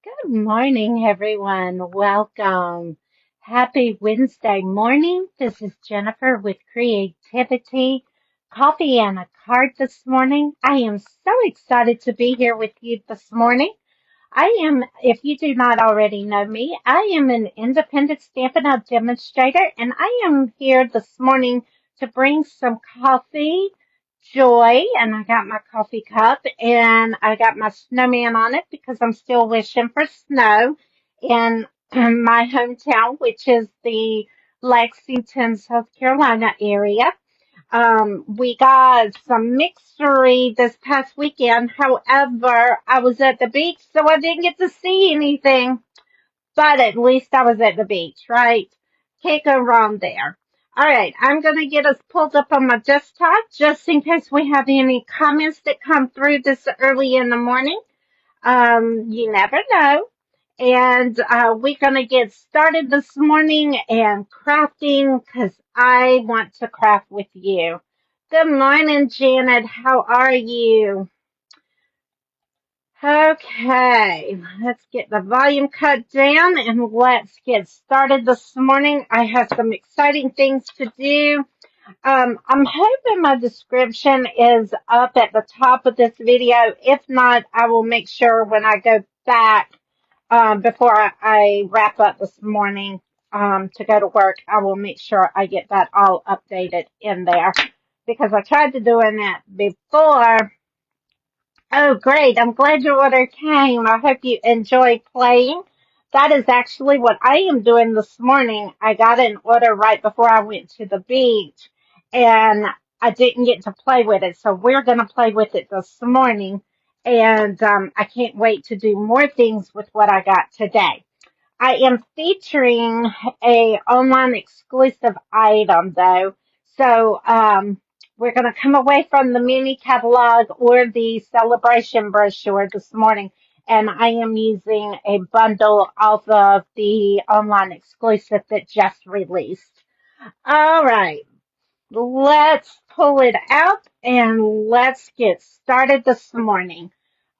Good morning, everyone. Welcome. Happy Wednesday morning. This is Jennifer with Creativity, Coffee and a Card this morning. I am so excited to be here with you this morning. If you do not already know me, I am an independent Stampin' Up! Demonstrator, and I am here this morning to bring some coffee, joy, and I got my coffee cup, and I got my snowman on it because I'm still wishing for snow in my hometown, which is the Lexington, South Carolina area. We got some mixery this past weekend. However, I was at the beach, so I didn't get to see anything. But at least I was at the beach, right? Can't go wrong there. All right, I'm going to get us pulled up on my desktop just in case we have any comments that come through this early in the morning. You never know. And we're going to get started this morning and crafting because I want to craft with you. Good morning, Janet. How are you? Okay, let's get the volume cut down and let's get started this morning. I have some exciting things to do. I'm hoping my description is up at the top of this video. If not, I will make sure when I go back before I wrap up this morning to go to work, I will make sure I get that all updated in there because I tried to doing that before. Oh, great. I'm glad your order came. I hope you enjoy playing. That is actually what I am doing this morning. I got an order right before I went to the beach and I didn't get to play with it. So we're going to play with it this morning. And I can't wait to do more things with what I got today. I am featuring a online exclusive item though. So we're going to come away from the mini catalog or the celebration brochure this morning. And I am using a bundle off of the online exclusive that just released. All right, let's pull it out and let's get started this morning.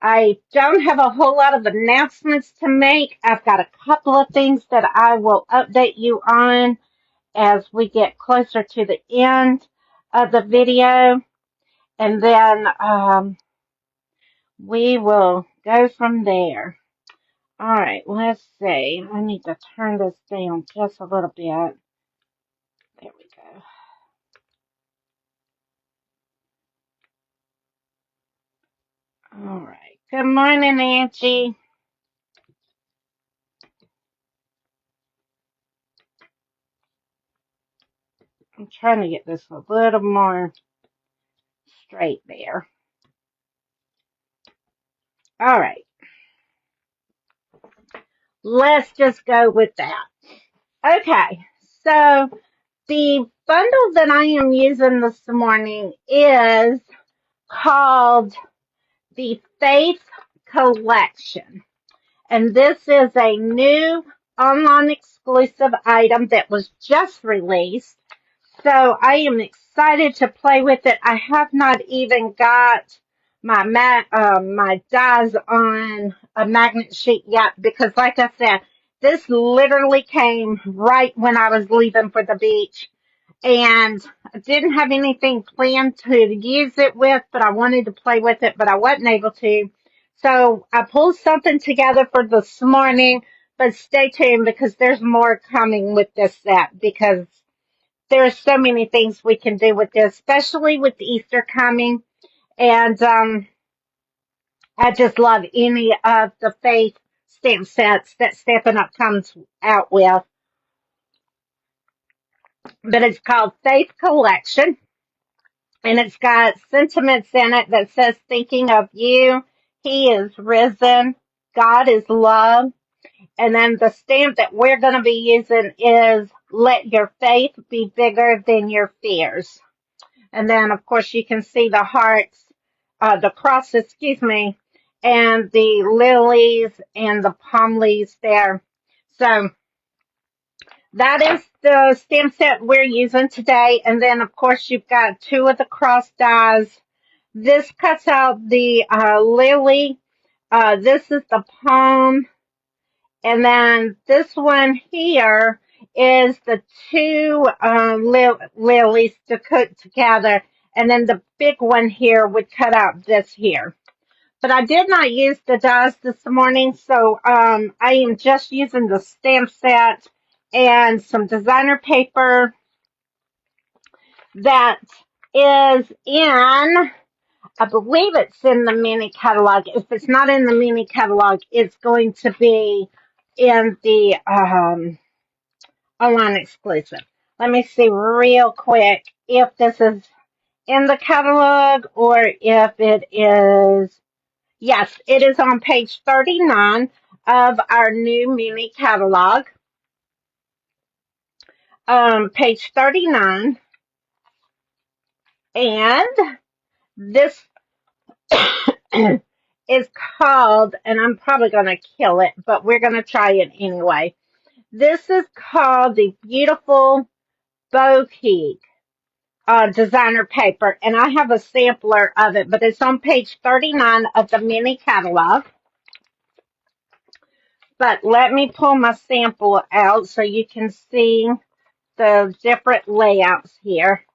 I don't have a whole lot of announcements to make. I've got a couple of things that I will update you on as we get closer to the end of the video. And then we will go from there. All right, let's see. I need to turn this down just a little bit. There we go. All right. Good morning, Angie. I'm trying to get this a little more straight there. All right. Let's just go with that. Okay. So the bundle that I am using this morning is called the Faith Collection. And this is a new online exclusive item that was just released. So I am excited to play with it. I have not even got my dies on a magnet sheet yet because, like I said, this literally came right when I was leaving for the beach, and I didn't have anything planned to use it with, but I wanted to play with it, but I wasn't able to. So I pulled something together for this morning, but stay tuned because there's more coming with this set because there's so many things we can do with this, especially with Easter coming. And I just love any of the faith stamp sets that Stampin' Up! Comes out with. But it's called Faith Collection. And it's got sentiments in it that says, thinking of you, He is risen, God is love. And then the stamp that we're going to be using is, let your faith be bigger than your fears. And then, of course, you can see the hearts, the cross, excuse me, and the lilies and the palm leaves there. So that is the stamp set we're using today. And then, of course, you've got two of the cross dies. This cuts out the lily. This is the palm. And then this one here is the two lilies to cook together. And then the big one here would cut out this here. But I did not use the dies this morning, so I am just using the stamp set and some designer paper that is in, I believe it's in the mini catalog. If it's not in the mini catalog, it's going to be in the online exclusive. Let me see real quick if this is in the catalog or if it is. Yes, it is on page 39 of our new mini catalog. Page 39. And this is called, and I'm probably going to kill it, but we're going to try it anyway. This is called the Beautiful Bokeh designer paper, and I have a sampler of it, but it's on page 39 of the mini catalog. But let me pull my sample out so you can see the different layouts here.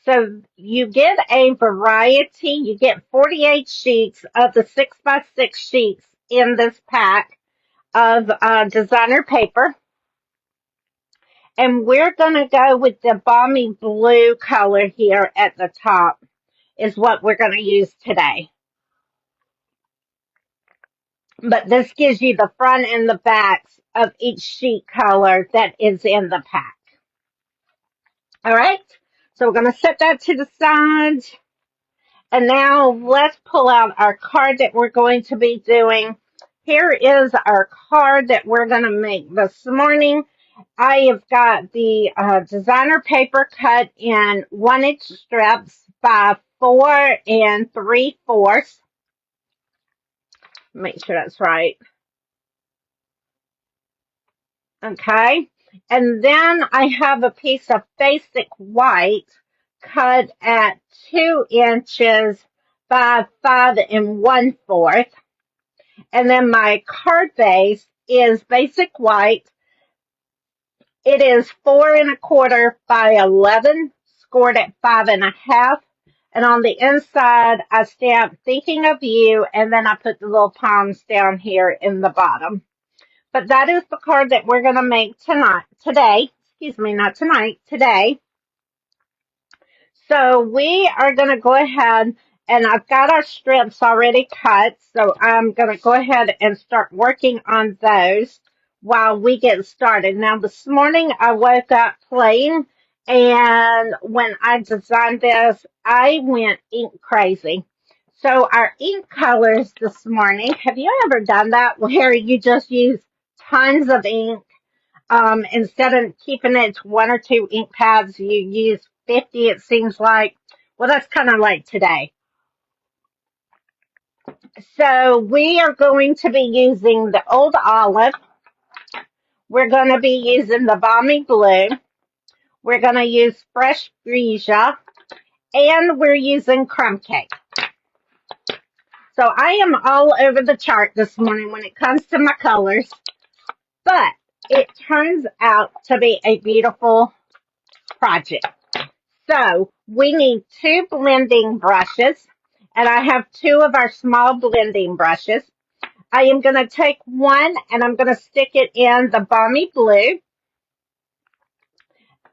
So you get a variety. You get 48 sheets of the 6x6 sheets in this pack of designer paper. And we're going to go with the Balmy Blue color here at the top is what we're going to use today. But this gives you the front and the backs of each sheet color that is in the pack. All right, so we're going to set that to the side. And now let's pull out our card that we're going to be doing. Here is our card that we're going to make this morning. I have got the designer paper cut in 1-inch strips by 4 3/4. Make sure that's right. Okay. And then I have a piece of basic white cut at 2 inches by 5 1/4. And then my card base is basic white. It is 4 1/4 by 11, scored at 5 1/2. And on the inside, I stamped thinking of you, and then I put the little palms down here in the bottom. But that is the card that we're going to make today. Excuse me, not tonight, today. So we are going to go ahead, and I've got our strips already cut, so I'm going to go ahead and start working on those while we get started. Now, this morning I woke up playing, and when I designed this, I went ink crazy. So our ink colors this morning, have you ever done that where you just use tons of ink? Instead of keeping it to 1 or 2 ink pads, you use 50, it seems like. Well, that's kind of like today. So we are going to be using the Old Olive. We're going to be using the Balmy Blue. We're going to use fresh Freesia. And we're using Crumb Cake. So I am all over the chart this morning when it comes to my colors. But it turns out to be a beautiful project. So we need 2 blending brushes, and I have 2 of our small blending brushes. I am going to take one and I'm going to stick it in the Balmy Blue,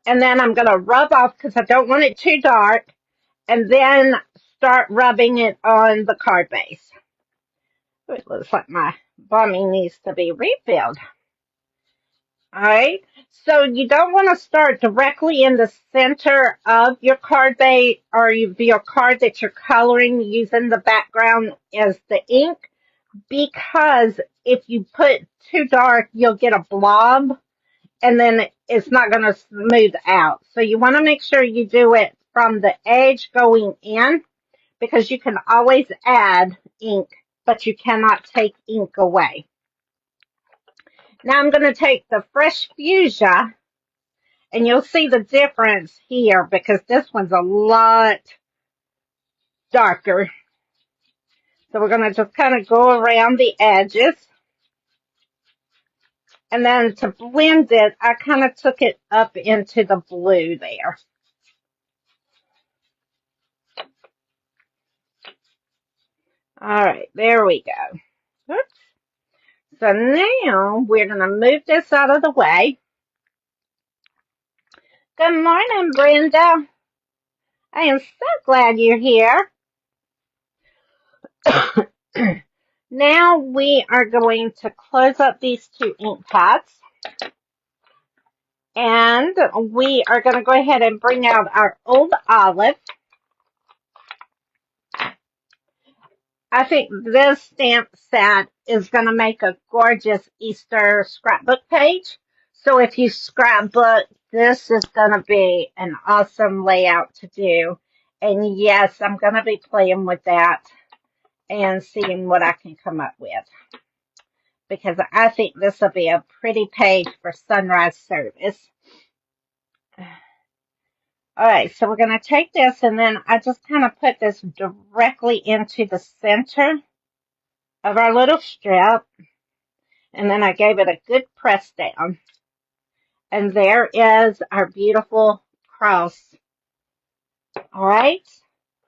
and then I'm going to rub off because I don't want it too dark, and then start rubbing it on the card base. It looks like my Balmy needs to be refilled. All right, so you don't want to start directly in the center of your card base or your card that you're coloring using the background as the ink, because if you put too dark, you'll get a blob and then it's not going to smooth out. So you want to make sure you do it from the edge going in, because you can always add ink, but you cannot take ink away. Now I'm going to take the Fresh Fuchsia, and you'll see the difference here because this one's a lot darker. So we're going to just kind of go around the edges. And then to blend it, I kind of took it up into the blue there. All right, there we go. Oops. So now we're going to move this out of the way. Good morning, Brenda. I am so glad you're here. Now we are going to close up these two ink pads. And we are going to go ahead and bring out our Old Olive. I think this stamp set is going to make a gorgeous Easter scrapbook page. So if you scrapbook, this is going to be an awesome layout to do. And yes, I'm going to be playing with that and seeing what I can come up with, because I think this will be a pretty page for sunrise service. All right, so we're going to take this, and then I just kind of put this directly into the center of our little strip, and then I gave it a good press down. And there is our beautiful cross. All right,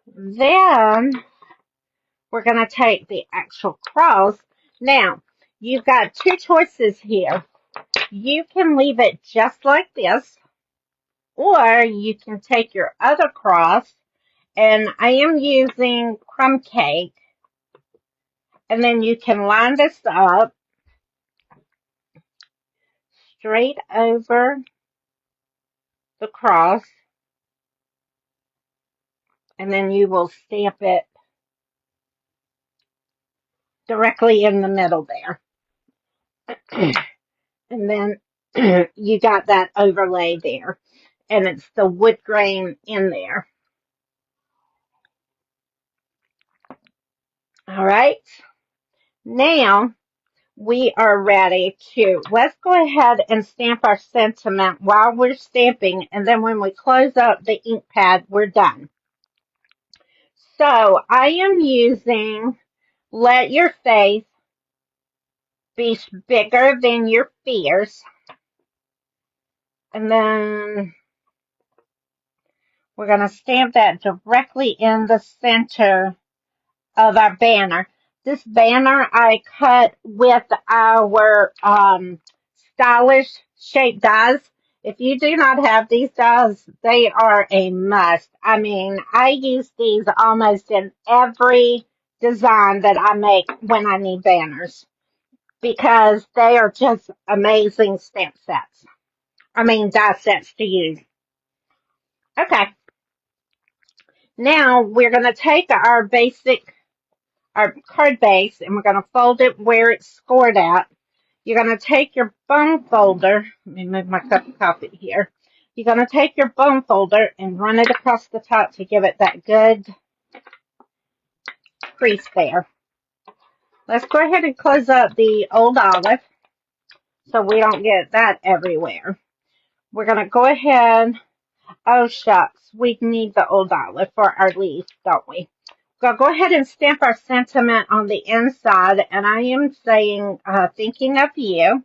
then we're going to take the actual cross. Now, you've got two choices here. You can leave it just like this, or you can take your other cross, and I am using Crumb Cake, and then you can line this up straight over the cross, and then you will stamp it directly in the middle there. And then you got that overlay there, and it's the wood grain in there. All right, now we are ready to, let's go ahead and stamp our sentiment while we're stamping, and then when we close up the ink pad, we're done. So I am using Let Your Faith Be Bigger Than Your Fears. And then we're going to stamp that directly in the center of our banner. This banner I cut with our stylish shape dies. If you do not have these dies, they are a must. I mean, I use these almost in every design that I make when I need banners, because they are just amazing stamp sets. I mean, die sets to use. Okay. Now we're going to take our card base, and we're going to fold it where it's scored at. You're going to take your bone folder. Let me move my cup of coffee here. You're going to take your bone folder and run it across the top to give it that good crease there. Let's go ahead and close up the Old Olive so we don't get that everywhere. We're going to go ahead. Oh, shucks. We need the Old Olive for our leaf, don't we? So go ahead and stamp our sentiment on the inside, and I am saying, thinking of you.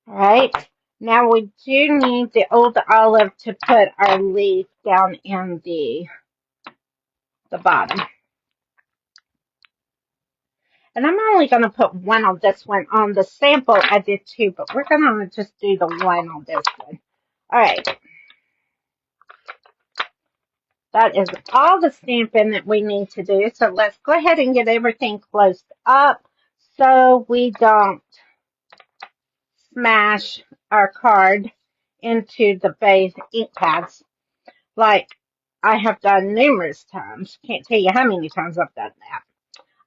All right. Now we do need the Old Olive to put our leaf down in the bottom. And I'm only going to put one on this one. On the sample, I did two, but we're going to just do the one on this one. All right. That is all the stamping that we need to do. So let's go ahead and get everything closed up so we don't smash our card into the base ink pads like I have done numerous times. Can't tell you how many times I've done that.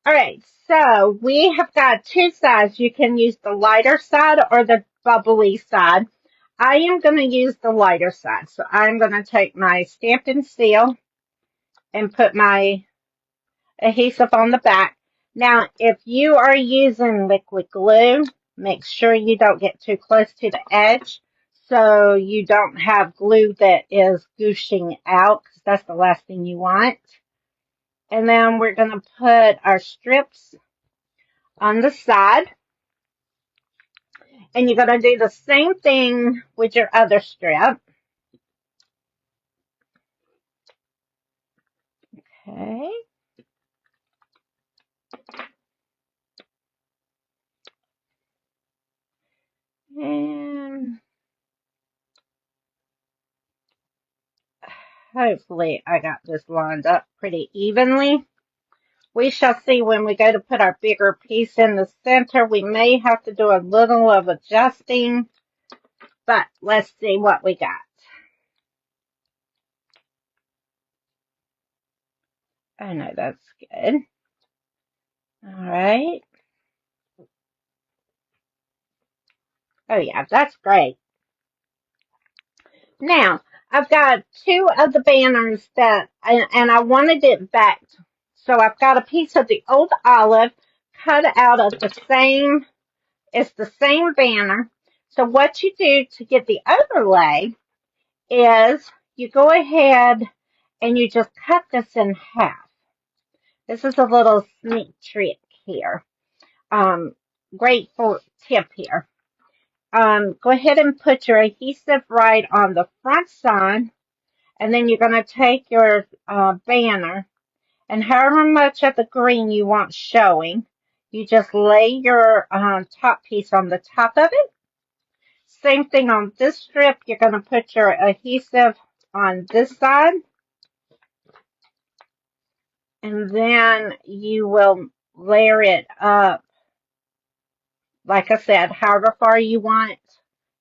All right, so we have got two sides. You can use the lighter side or the bubbly side. I am going to use the lighter side. So I'm going to take my Stamp and Seal and put my adhesive on the back. Now, if you are using liquid glue, make sure you don't get too close to the edge so you don't have glue that is gooshing out, because that's the last thing you want. And then we're going to put our strips on the side. And you're going to do the same thing with your other strip. Okay. And hopefully I got this lined up pretty evenly. We shall see when we go to put our bigger piece in the center. We may have to do a little of adjusting, but let's see what we got. Oh no, that's good. All right. Oh yeah, that's great. Now, I've got two of the banners that, and I wanted it backed. So I've got a piece of the old olive cut out of the same, it's the same banner. So what you do to get the overlay is you go ahead and you just cut this in half. This is a little sneak trick here. Great for tip here. Go ahead and put your adhesive right on the front side, and then you're going to take your banner, and however much of the green you want showing, you just lay your top piece on the top of it. Same thing on this strip. You're going to put your adhesive on this side, and then you will layer it up, like I said, however far you want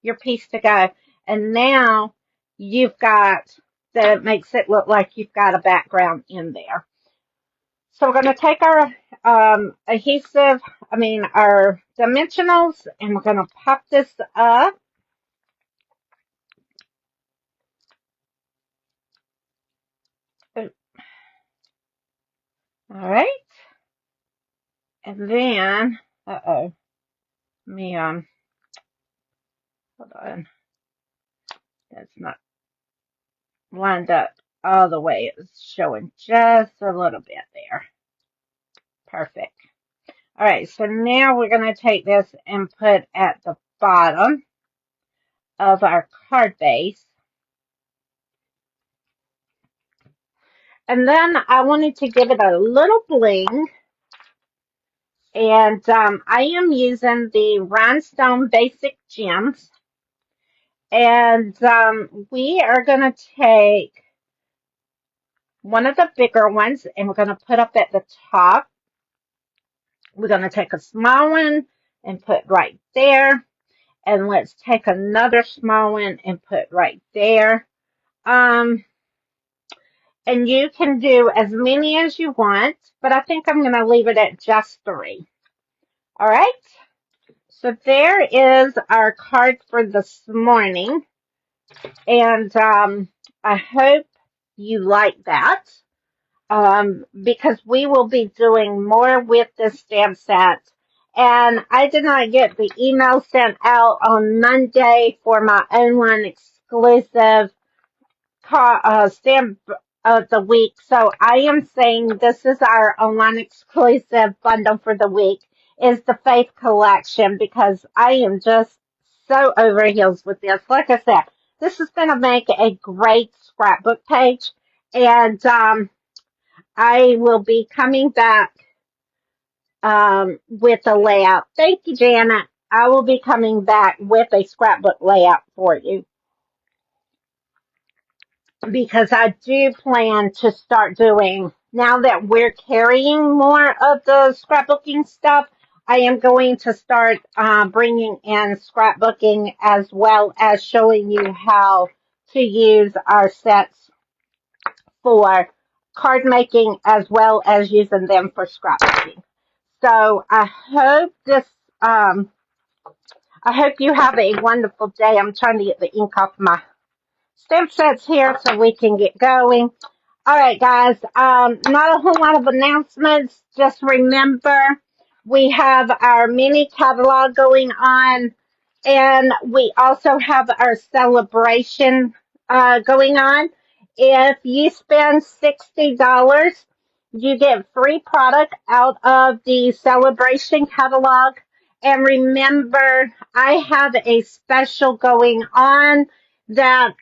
your piece to go. And now you've got that, it makes it look like you've got a background in there. So we're going to take our our dimensionals, and we're going to pop this up. All right. And then, let me, hold on. That's not lined up all the way. It's showing just a little bit there. Perfect. All right, so now we're going to take this and put at the bottom of our card base. And then I wanted to give it a little bling. And I am using the Rhinestone Basic Gems. And we are going to take one of the bigger ones, and we're going to put up at the top. We're going to take a small one and put right there. And let's take another small one and put right there. And you can do as many as you want, but I think I'm going to leave it at just 3. All right. So there is our card for this morning. And I hope you like that. Because we will be doing more with this stamp set. And I did not get the email sent out on Monday for my online exclusive stamp of the week. So I am saying this is our online exclusive bundle for the week, is the Faith Collection, because I am just so over heels with this. Like I said, this is going to make a great scrapbook page. And I will be coming back with a layout. Thank you, Janet. I will be coming back with a scrapbook layout for you, because I do plan to start doing, now that we're carrying more of the scrapbooking stuff, I am going to start bringing in scrapbooking, as well as showing you how to use our sets for card making, as well as using them for scrapbooking. So I hope I hope you have a wonderful day. I'm trying to get the ink off my stamp sets here so we can get going. All right, guys. Not a whole lot of announcements. Just remember, we have our mini catalog going on, and we also have our celebration going on. If you spend $60, You get free product out of the Sale-A-Bration catalog. And remember, I have a special going on that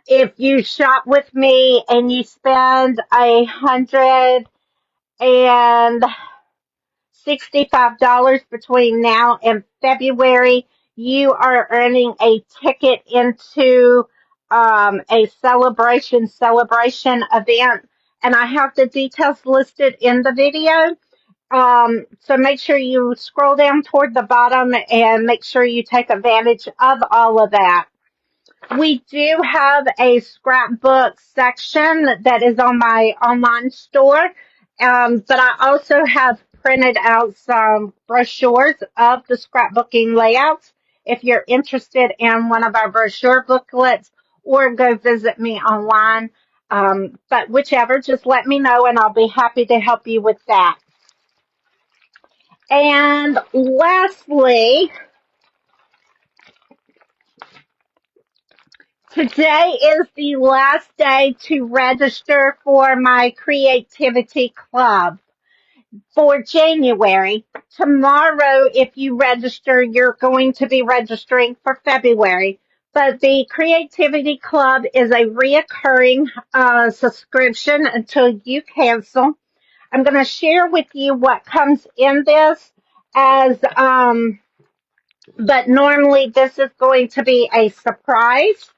if you shop with me and you spend $165 between now and February, you are earning a ticket into a celebration event. And I have the details listed in the video. So make sure you scroll down toward the bottom and make sure you take advantage of all of that. We do have a scrapbook section that is on my online store, but I also have printed out some brochures of the scrapbooking layouts if you're interested in one of our brochure booklets, or go visit me online. But whichever, just let me know and I'll be happy to help you with that. And lastly, today is the last day to register for my Creativity Club for January. Tomorrow, if you register, you're going to be registering for February. But the Creativity Club is a reoccurring subscription until you cancel. I'm going to share with you what comes in this as but normally this is going to be a surprise.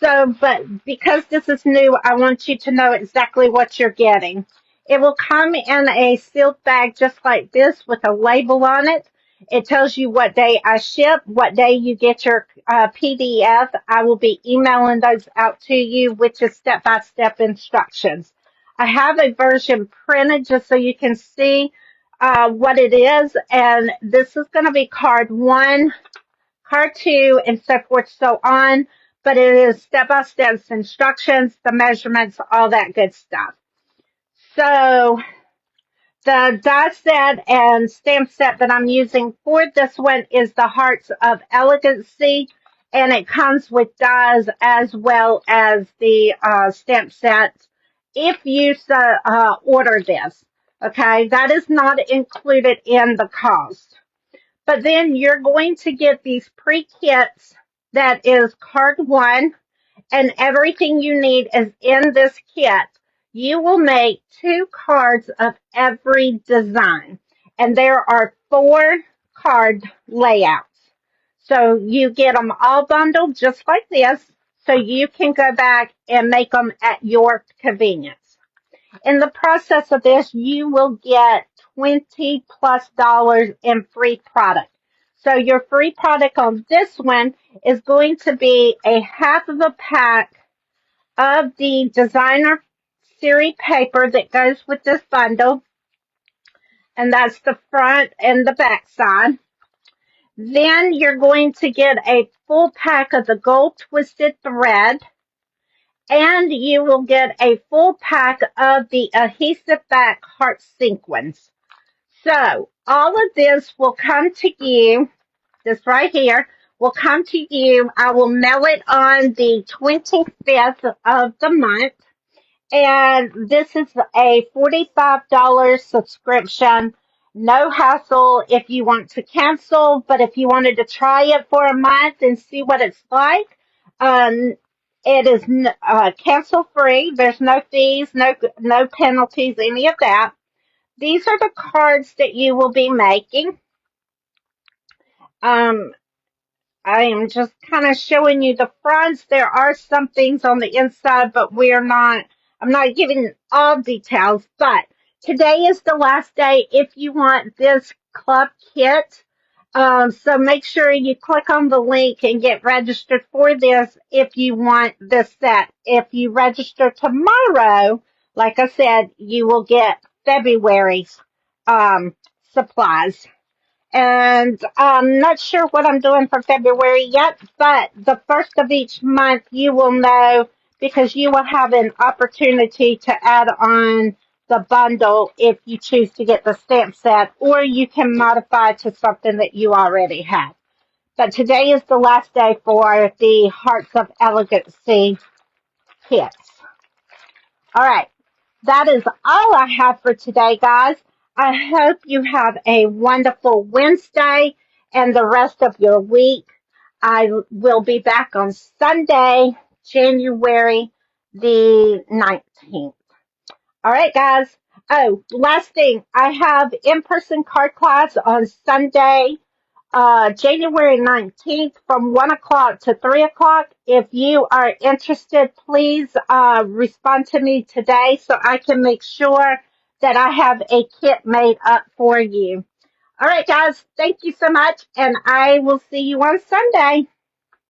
So, but because this is new, I want you to know exactly what you're getting. It will come in a sealed bag just like this with a label on it. It tells you what day I ship, what day you get your PDF. I will be emailing those out to you, which is step-by-step instructions. I have a version printed just so you can see what it is, and this is going to be card 1, card 2, and so forth, so on. But it is step-by-step instructions, the measurements, all that good stuff. So the die set and stamp set that I'm using for this one is the Hearts of Elegancy, and it comes with dies as well as the stamp set if you order this. Okay, that is not included in the cost. But then you're going to get these pre-kits that is card 1, and everything you need is in this kit. You will make 2 cards of every design, and there are 4 card layouts. So you get them all bundled just like this, so you can go back and make them at your convenience. In the process of this, you will get $20+ in free product. So your free product on this one is going to be a half of a pack of the designer series paper that goes with this bundle. And that's the front and the back side. Then you're going to get a full pack of the gold twisted thread. And you will get a full pack of the adhesive back heart sequins. So all of this will come to you, this right here, will come to you. I will mail it on the 25th of the month. And this is a $45 subscription. No hassle if you want to cancel, but if you wanted to try it for a month and see what it's like, it is cancel free. There's no fees, no penalties, any of that. These are the cards that you will be making. I am just kind of showing you the fronts. There are some things on the inside, but I'm not giving all details. But today is the last day if you want this club kit. So make sure you click on the link and get registered for this if you want this set. If you register tomorrow, like I said, you will get February's supplies. And I'm not sure what I'm doing for February yet, but the first of each month you will know because you will have an opportunity to add on the bundle if you choose to get the stamp set, or you can modify to something that you already have. But today is the last day for the Hearts of Elegancy kits. All right. that is all I have for today, guys. I hope you have a wonderful Wednesday and the rest of your week. I will be back on Sunday, January the 19th. All right, guys. Oh, last thing. I have in-person card class on Sunday, January 19th from 1 o'clock to 3 o'clock. If you are interested, please respond to me today so I can make sure that I have a kit made up for you. All right, guys. Thank you so much, and I will see you on Sunday.